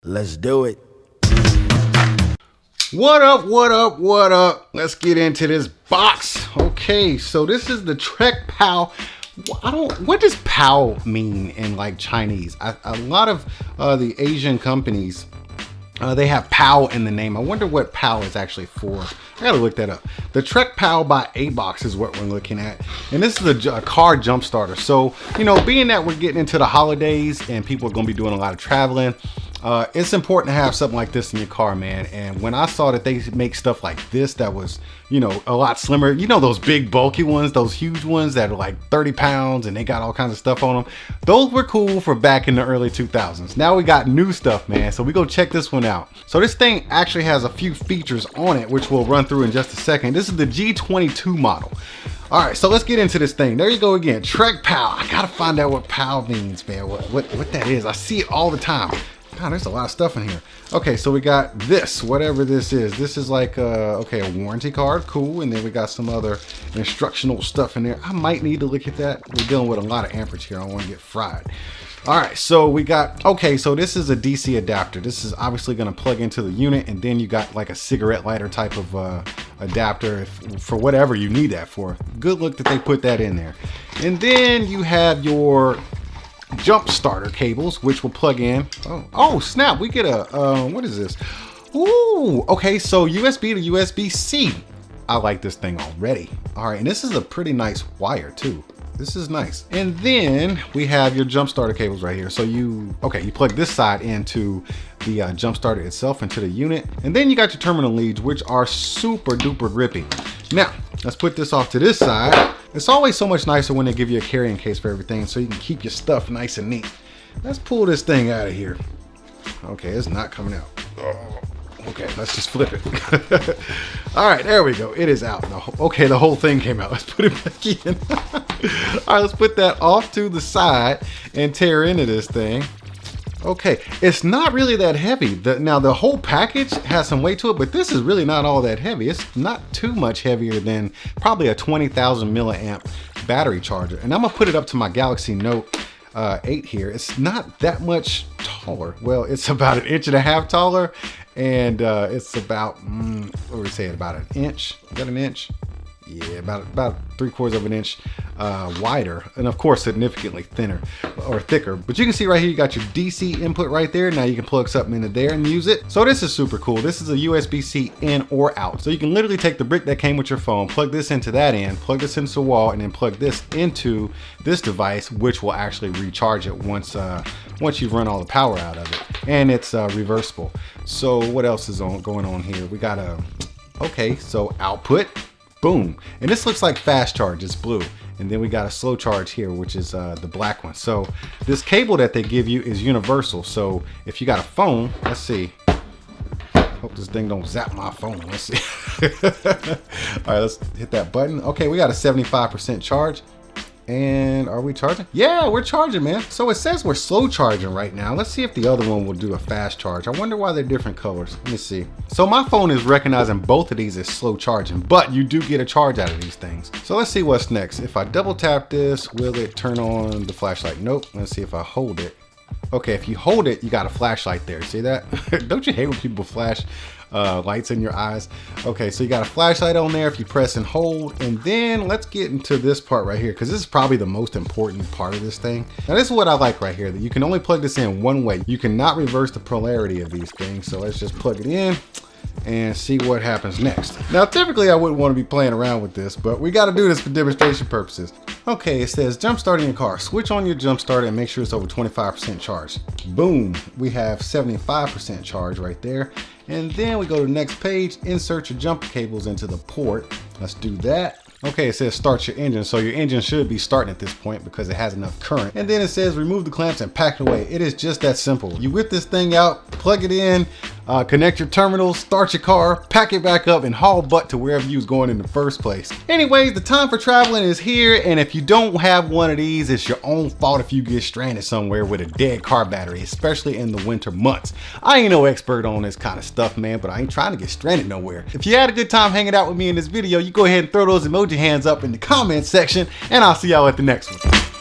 Let's do it. What up, what up, what up? Let's get into this box. Okay, so this is the Trekpow. What does POW mean in like Chinese? A lot of the Asian companies, they have POW in the name. I wonder what POW is actually for. I gotta look that up. The Trekpow by Abox is what we're looking at. And this is a car jump starter. So, you know, being that we're getting into the holidays and people are gonna be doing a lot of traveling, it's important to have something like this in your car, man. And when I saw that they make stuff like this that was, you know, a lot slimmer, you know, those big bulky ones, those huge ones that are like 30 pounds and they got all kinds of stuff on them. Those were cool for back in the early 2000s. Now we got new stuff, man. So we go check this one out. So this thing actually has a few features on it, which we'll run through in just a second. This is the G22 model. All right, so let's get into this thing. There you go again, Trekpow. I gotta find out what POW means, man. What that is. I see it all the time. God, there's a lot of stuff in here. Okay, so we got this, whatever this is. This is like, okay, a warranty card, cool. And then we got some other instructional stuff in there. I might need to look at that. We're dealing with a lot of amperage here. I don't want to get fried. All right, so we got, okay, so this is a DC adapter. This is obviously gonna plug into the unit, and then you got like a cigarette lighter type of adapter for whatever you need that for. Good look that they put that in there. And then you have your jump starter cables, which will plug in. Oh snap, we get a what is this? Ooh, okay, so USB to USB-C. I like this thing already. All right, and this is a pretty nice wire too. This is nice. And then we have your jump starter cables right here. So you plug this side into the jump starter itself, into the unit, and then you got your terminal leads, which are super duper grippy. Now let's put this off to this side. It's always so much nicer when they give you a carrying case for everything, so you can keep your stuff nice and neat. Let's pull this thing out of here. Okay, it's not coming out. Oh, okay, let's just flip it. All right, there we go. It is out. Okay, the whole thing came out. Let's put it back in. All right, let's put that off to the side and tear into this thing. Okay, it's not really that heavy. Now the whole package has some weight to it, but this is really not all that heavy. It's not too much heavier than probably a 20,000 milliamp battery charger. And I'm gonna put it up to my Galaxy Note 8 here. It's not that much taller. Well, it's about 1.5 inches taller, and it's about, what do we say, about 1 inch? Is that 1 inch? Yeah, about 3/4 of an inch wider, and of course significantly thinner or thicker. But you can see right here, you got your DC input right there. Now you can plug something into there and use it. So this is super cool. This is a USB-C in or out. So you can literally take the brick that came with your phone, plug this into that end, plug this into the wall, and then plug this into this device, which will actually recharge it once you run all the power out of it. And it's reversible. So what else is going on here? We got so output. Boom. And this looks like fast charge, it's blue. And then we got a slow charge here, which is the black one. So this cable that they give you is universal. So if you got a phone, let's see. Hope this thing don't zap my phone. Let's see. All right, let's hit that button. Okay, we got a 75% charge. And are we charging? Yeah, we're charging, man. So it says we're slow charging right now. Let's see if the other one will do a fast charge. I wonder why they're different colors. Let me see. So my phone is recognizing both of these as slow charging, but you do get a charge out of these things. So let's see what's next. If I double tap this, will it turn on the flashlight? Nope. Let's see if I hold it. Okay, if you hold it, you got a flashlight there. See that? Don't you hate when people flash lights in your eyes? Okay, so you got a flashlight on there if you press and hold. And then let's get into this part right here, because this is probably the most important part of this thing. Now this is what I like right here, that you can only plug this in one way. You cannot reverse the polarity of these things. So let's just plug it in and see what happens next. Now typically I wouldn't want to be playing around with this, but we got to do this for demonstration purposes. Okay, it says jump starting your car. Switch on your jump starter and make sure it's over 25% charge. Boom, we have 75% charge right there. And then we go to the next page, insert your jumper cables into the port. Let's do that. Okay, it says start your engine. So your engine should be starting at this point because it has enough current. And then it says remove the clamps and pack it away. It is just that simple. You whip this thing out, plug it in, connect your terminals, start your car, pack it back up, and haul butt to wherever you was going in the first place. Anyways, the time for traveling is here, and if you don't have one of these, it's your own fault if you get stranded somewhere with a dead car battery, especially in the winter months. I ain't no expert on this kind of stuff, man, but I ain't trying to get stranded nowhere. If you had a good time hanging out with me in this video, you go ahead and throw those emoji hands up in the comment section, and I'll see y'all at the next one.